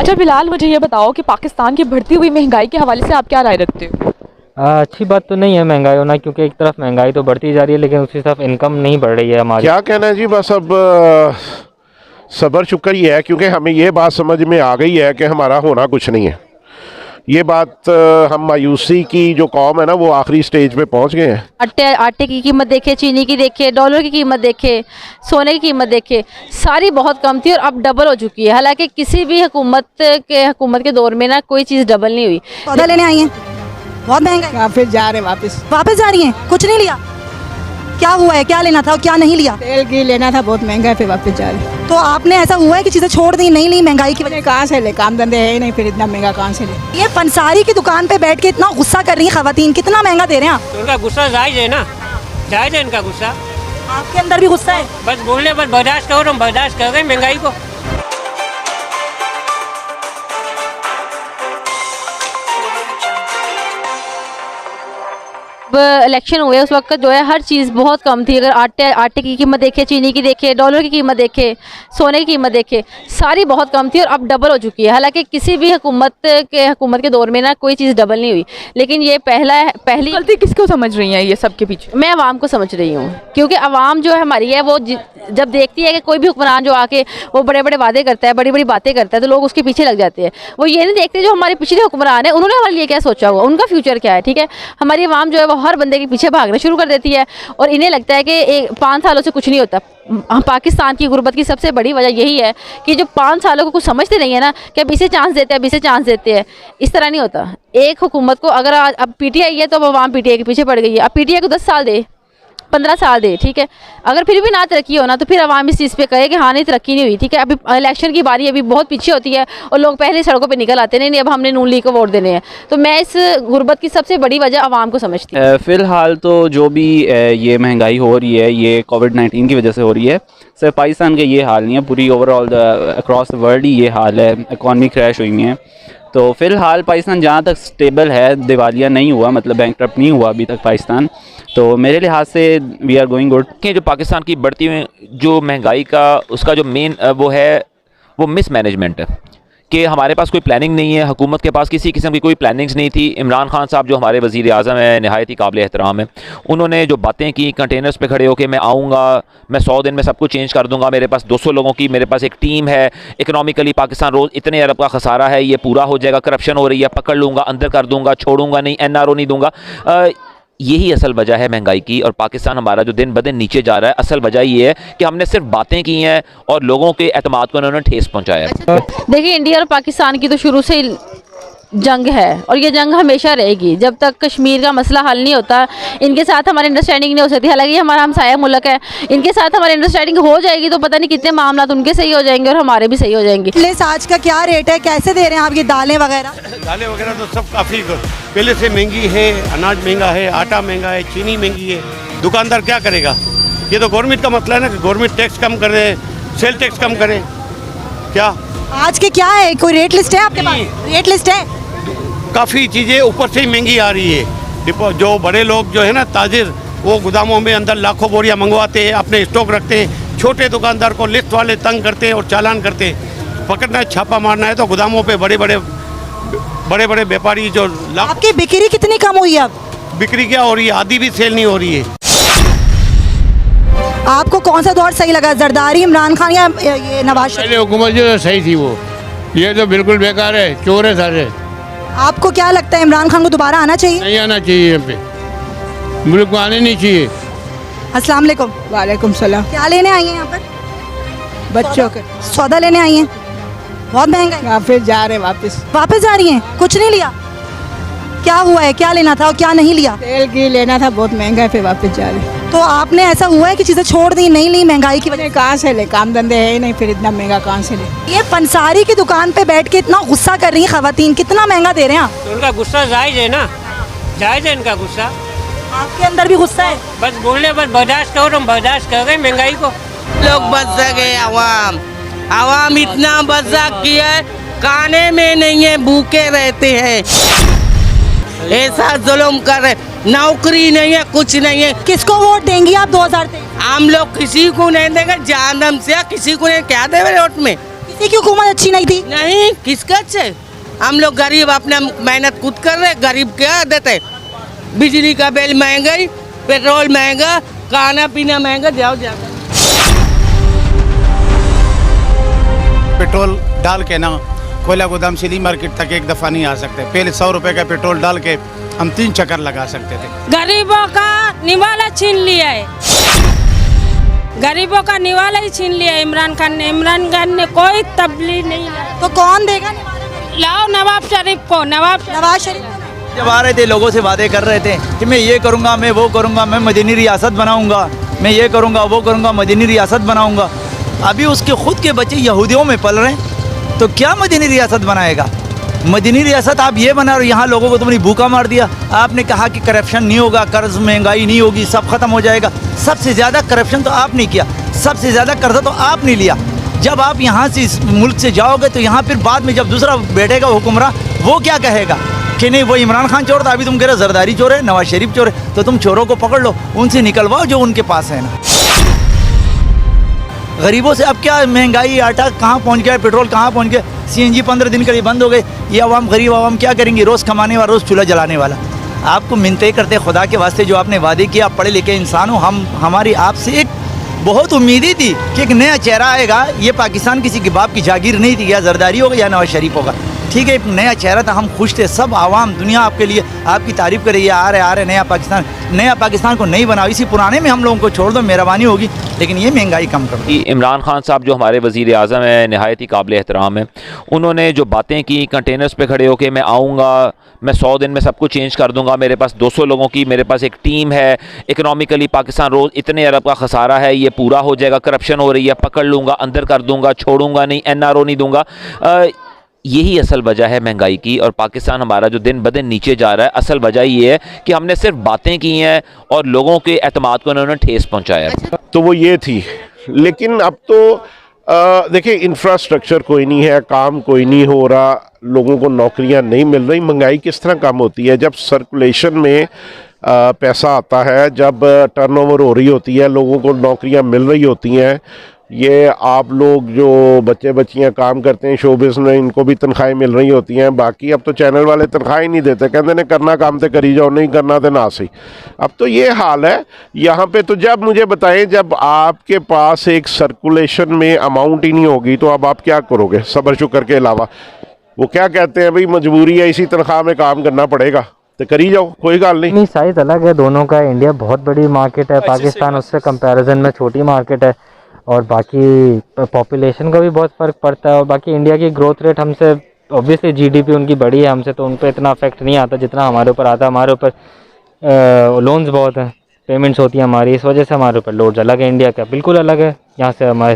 अच्छा फिलहाल मुझे ये बताओ कि पाकिस्तान की बढ़ती हुई महंगाई के हवाले से आप क्या राय रखते हो? अच्छी बात तो नहीं है महंगाई होना, क्योंकि एक तरफ महंगाई तो बढ़ती जा रही है लेकिन दूसरी तरफ इनकम नहीं बढ़ रही है हमारी। क्या कहना है जी, बस अब सब्र शुक्र ही है, क्योंकि हमें ये बात समझ में आ गई है कि हमारा होना कुछ नहीं है। ये बात हम मायूसी की जो कौम है ना, वो आखिरी स्टेज पे पहुंच गए हैं। आटे की कीमत देखे, चीनी की देखे, डॉलर की कीमत देखे, सोने की कीमत देखे, सारी बहुत कम थी और अब डबल हो चुकी है। हालांकि किसी भी हुकूमत के दौर में ना कोई चीज़ डबल नहीं हुई। सौदा लेने आई हैं, बहुत महंगा है। वापस जा रहे वापस जा रही हैं, कुछ नहीं लिया? क्या हुआ है, क्या लेना था और क्या नहीं लिया? तेल की लेना था, बहुत महंगा है, फिर वापस जा रहे। तो आपने ऐसा हुआ है कि चीज़ें छोड़ दी, नहीं ली महंगाई की वजह से? कहाँ से ले, काम धंधे है ही नहीं, फिर इतना महंगा कहाँ से ले। ये पंसारी की दुकान पे बैठ के इतना गुस्सा कर रही हैं खवातीन, कितना महंगा दे रहे हैं आप? तो उनका गुस्सा जायज़ है ना, जायज़ है इनका गुस्सा। आपके अंदर भी गुस्सा है? बस बोलने पर बर्दाश्त करो, हम बर्दाश्त कर रहे हैं महंगाई को। इलेक्शन हुए उस वक्त जो है हर चीज़ बहुत कम थी। अगर आटे की कीमत देखे, चीनी की देखे, डॉलर की कीमत देखे, सोने की कीमत देखे, सारी बहुत कम थी और अब डबल हो चुकी है। हालांकि किसी भी हुकूमत के दौर में ना कोई चीज़ डबल नहीं हुई, लेकिन ये पहली गलती किसको समझ रही हैं ये सब के पीछे? मैं आवाम को समझ रही हूँ, क्योंकि आवाम जो है हमारी है वो जब देखती है कि कोई भी हुक्मरान जो आके वो बड़े बड़े वादे करता है, बड़ी बड़ी बातें करता है, तो लोग उसके पीछे लग जाते हैं। वो ये नहीं देखते जो हमारे पिछले हुक्मरान है उन्होंने हमारे लिए क्या सोचा हुआ, उनका फ्यूचर क्या है। ठीक है, हमारी आवाम जो है वो हर बंदे के पीछे भागना शुरू कर देती है और इन्हें लगता है कि 5 सालों से कुछ नहीं होता। पाकिस्तान की गुर्बत की सबसे बड़ी वजह यही है कि जो 5 सालों को कुछ समझते नहीं है ना, कि अब इसे चांस देते हैं, अब इसे चांस देते हैं। इस तरह नहीं होता। एक हुकूमत को अगर अब पीटीआई है तो अब आवाम पीटीआई के पीछे पड़ गई है। अब पीटीआई को 10 साल दे, 15 साल दे, ठीक है, अगर फिर भी ना तरक्की हो ना तो फिर आवाम इस चीज़ पे कहे कि हाँ नहीं तरक्की नहीं हुई। ठीक है, अभी इलेक्शन की बारी अभी बहुत पीछे होती है और लोग पहले सड़कों पे निकल आते नहीं अब हमने नून लीग को वोट देने हैं। तो मैं इस गुर्बत की सबसे बड़ी वजह आवाम को समझती हूँ। फ़िलहाल तो जो भी ये महंगाई हो रही है ये कोविड-19 की वजह से हो रही है। सिर्फ पाकिस्तान का ये हाल नहीं है, पूरी ओवरऑल अक्रॉस द वर्ल्ड ही ये हाल है। इकॉनमी क्रैश हुई है। तो फ़िलहाल पाकिस्तान जहाँ तक स्टेबल है, दिवालिया नहीं हुआ, मतलब बैंकक्रप्ट नहीं हुआ अभी तक पाकिस्तान, तो मेरे लिहाज से वी आर गोइंग गुड। कि जो पाकिस्तान की बढ़ती हुई जो महंगाई का उसका जो मेन वो है वो मिसमैनेजमेंट है कि हमारे पास कोई प्लानिंग नहीं है। हुकूमत के पास किसी किस्म की कोई प्लानिंग्स नहीं थी। इमरान खान साहब जो हमारे वज़ीर आज़म है, नहायत ही काबिल एहतराम है, उन्होंने जो बातें की कंटेनर्स पे खड़े होकर, मैं आऊँगा, मैं 100 दिन में सब कुछ चेंज कर दूँगा, मेरे पास 200 लोगों की मेरे पास एक टीम है, इकनॉमिकली पाकिस्तान रोज़ इतने अरब का खसारा है, ये पूरा हो जाएगा, करप्शन हो रही है, पकड़ लूँगा, अंदर कर दूँगा, छोड़ूंगा नहीं, NRO नहीं दूँगा। यही असल वजह है महंगाई की और पाकिस्तान हमारा जो दिन ब दिन नीचे जा रहा है। असल वजह ये है कि हमने सिर्फ बातें की हैं और लोगों के एतमाद को उन्होंने ठेस पहुंचाया है। देखिए, इंडिया और पाकिस्तान की तो शुरू से ही जंग है और ये जंग हमेशा रहेगी जब तक कश्मीर का मसला हल नहीं होता। इनके साथ हमारी अंडरस्टैंडिंग नहीं हो सकती। हालांकि हमारा हमसाया मुल्क है, इनके साथ हमारी अंडरस्टैंडिंग हो जाएगी तो पता नहीं कितने मामला उनके सही हो जाएंगे और हमारे भी सही हो जाएंगे। प्लेस आज का क्या रेट है, कैसे दे रहे हैं आप ये दालें वगैरह? दालें वगैरह तो सब काफ़ी पहले से महंगी है। अनाज महंगा है, आटा महंगा है, चीनी महंगी है। दुकानदार क्या करेगा? ये तो गवर्नमेंट का मसला है ना कि गवर्नमेंट टैक्स कम करे, सेल टैक्स कम करे। क्या आज के क्या है, कोई रेट लिस्ट है आपके पास? रेट लिस्ट है? काफ़ी चीज़ें ऊपर से ही महंगी आ रही है। जो बड़े लोग जो है ना ताजिर, वो गोदामों में अंदर लाखों बोरियां मंगवाते हैं, अपने स्टॉक रखते हैं। छोटे दुकानदार को लिस्ट वाले तंग करते हैं और चालान करते हैं। पकड़ना है, छापा मारना है तो गोदामों पे बड़े बड़े व्यापारी जो आपकी बिक्री कितनी कम हुई है अब? बिक्री क्या हो रही है, आधी भी सेल नहीं हो रही है। आपको कौन सा दौर सही लगा, जरदारी, इमरान खान या ये नवाज शरीफ? पहले हुकूमत जो सही थी वो, ये तो बिल्कुल बेकार है, चोर है सारे। आपको क्या लगता है इमरान खान को दोबारा आना चाहिए? नहीं आना चाहिए, यहाँ पे मुल्क को आने नहीं चाहिए। अस्सलाम वालेकुम। वालेकुम सलाम। क्या लेने आई हैं यहाँ पर? बच्चों के सौदा लेने आई हैं, बहुत महंगा है। वापस जा रहे, वापस जा रही हैं, कुछ नहीं लिया? क्या हुआ है, क्या लेना था और क्या नहीं लिया? तेल की लेना था, बहुत महंगा है, फिर वापस जा रहे। तो आपने ऐसा हुआ है कि चीज़ें छोड़ दी, नहीं ली महंगाई की वजह? कहाँ से ले, काम धंधे है ही नहीं, फिर इतना महंगा कहाँ से ले। ये पंसारी की दुकान पे बैठ के इतना गुस्सा कर रही हैं खवातीन, कितना महंगा दे रहे हैं आप? तो उनका गुस्सा जायज़ है ना, जायज़ है इनका गुस्सा। आपके अंदर भी गुस्सा है? बस बोलने पर बर्दाश्त करो, हम बर्दाश्त कर रहे हैं महंगाई को। लोग बच गए, आवाम इतना बर्दाश्त किया है, खाने में नहीं है, भूखे रहते हैं। ऐसा जुल्म कर रहे, नौकरी नहीं है, कुछ नहीं है। किसको वोट देंगी आप 2023? हम लोग किसी को नहीं देंगे, जानम से किसी को नहीं। क्या देवे वोट में? मोदी की हुकूमत अच्छी नहीं थी? नहीं, किसका अच्छे? हम लोग गरीब अपना मेहनत खुद कर रहे, गरीब क्या देते? बिजली का बिल महंगाई, पेट्रोल महंगा, खाना पीना महंगा, जाओ जाकर पेट्रोल डाल के ना कोयला गोदाम सीधी मार्केट तक एक दफ़ा नहीं आ सकते। पहले 100 रुपए का पेट्रोल डाल के हम 3 चक्कर लगा सकते थे। गरीबों का निवाला छीन लिया है, गरीबों का निवाला ही छीन लिया है इमरान खान ने। इमरान खान ने कोई तब्दीली नहीं लाया। तो कौन देगा? लाओ नवाब शरीफ को। नवाज शरीफ जब आ रहे थे लोगों से वादे कर रहे थे कि मैं ये करूँगा, मैं वो करूँगा, मैं मदनी रियासत बनाऊँगा, मैं ये करूँगा वो करूँगा, मदनी रियासत बनाऊँगा। अभी उसके खुद के बच्चे यहूदियों में पल रहे हैं, तो क्या मदनी रियासत बनाएगा? मदनी रियासत आप ये बना रहे हो, यहाँ लोगों को तुमने भूखा मार दिया। आपने कहा कि करप्शन नहीं होगा, कर्ज महंगाई नहीं होगी, सब खत्म हो जाएगा। सबसे ज़्यादा करप्शन तो आपने किया, सबसे ज़्यादा कर्जा तो आपने लिया। जब आप यहाँ से इस मुल्क से जाओगे तो यहाँ फिर बाद में जब दूसरा बैठेगा हुक्मरान, वो क्या कहेगा कि नहीं वो इमरान खान चोर था, अभी तुम कह रहे हो जरदारी चोर है, नवाज शरीफ चोर है। तो तुम चोरों को पकड़ लो, उनसे निकलवाओ जो उनके पास है ना। गरीबों से अब क्या महंगाई, आटा कहाँ पहुँच गया, पेट्रोल कहाँ पहुँच गया, CNG 15 दिन के लिए बंद हो गए। ये आवाम, गरीब आवाम क्या करेंगे? रोज़ कमाने वाला, रोज़ चूल्हा जलाने वाला। आपको मिन्नतें करते खुदा के वास्ते, जो आपने वादे किया, आप पढ़े लिखे इंसान हो, हमारी आपसे एक बहुत उम्मीदें थी कि एक नया चेहरा आएगा। ये पाकिस्तान किसी के बाप की जागीर नहीं थी, या जरदारी होगा या नवाज शरीफ होगा, ठीक है, एक नया चेहरा था। हम खुश थे, सब आवाम दुनिया आपके लिए आपकी तारीफ़ कर रही है। आ रहे नया पाकिस्तान को नहीं बनाओ, इसी पुराने में हम लोगों को छोड़ दो, मेहरबानी होगी, लेकिन ये महंगाई कम कर दो। इमरान खान साहब जो हमारे वज़ीर आज़म है, नहायत ही काबिल एहतराम है। उन्होंने जो बातें की, कंटेनर्स पे खड़े होकर मैं आऊँगा, मैं 100 दिन में सब कुछ चेंज कर दूंगा, मेरे पास 200 लोगों की, मेरे पास एक टीम है, इकनॉमिकली पाकिस्तान रोज़ इतने अरब का खसारा है, ये पूरा हो जाएगा, करप्शन हो रही है, पकड़ लूँगा, अंदर कर दूँगा, छोड़ूंगा नहीं, NRO नहीं दूँगा। यही असल वजह है महंगाई की, और पाकिस्तान हमारा जो दिन ब दिन नीचे जा रहा है, असल वजह ये है कि हमने सिर्फ बातें की हैं और लोगों के एतमाद को उन्होंने ठेस पहुँचाया। तो वो ये थी, लेकिन अब तो देखिए इंफ्रास्ट्रक्चर कोई नहीं है, काम कोई नहीं हो रहा, लोगों को नौकरियां नहीं मिल रही। महंगाई किस तरह कम होती है? जब सर्कुलेशन में पैसा आता है, जब टर्नओवर हो रही होती है, लोगों को नौकरियां मिल रही होती हैं। ये आप लोग जो बच्चे बच्चियां काम करते हैं शोबिज़ में, इनको भी तनख्वाहें मिल रही होती हैं। बाकी अब तो चैनल वाले तनख्वाहें नहीं देते, कहते ने करना काम तो करी जाओ, नहीं करना तो ना सही। अब तो ये हाल है यहाँ पे। तो जब मुझे बताएं, जब आपके पास एक सर्कुलेशन में अमाउंट ही नहीं होगी तो अब आप क्या करोगे? सब्र शुक्र के अलावा वो क्या कहते हैं, भाई मजबूरी है, इसी तनख्वाह में काम करना पड़ेगा, तो करी जाओ, कोई गल नहीं। साइज़ अलग है दोनों का। इंडिया बहुत बड़ी मार्केट है, पाकिस्तान उससे कंपैरिजन में छोटी मार्केट है, और बाकी पॉपुलेशन का भी बहुत फ़र्क पड़ता है। और बाकी इंडिया की ग्रोथ रेट हमसे, ऑब्वियसली GDP उनकी बड़ी है हमसे, तो उन पर इतना अफेक्ट नहीं आता जितना हमारे ऊपर आता है। हमारे ऊपर लोन्स बहुत हैं, पेमेंट्स होती हैं हमारी, इस वजह से हमारे ऊपर लोड्स अलग है। इंडिया का बिल्कुल अलग है, यहाँ से हमारे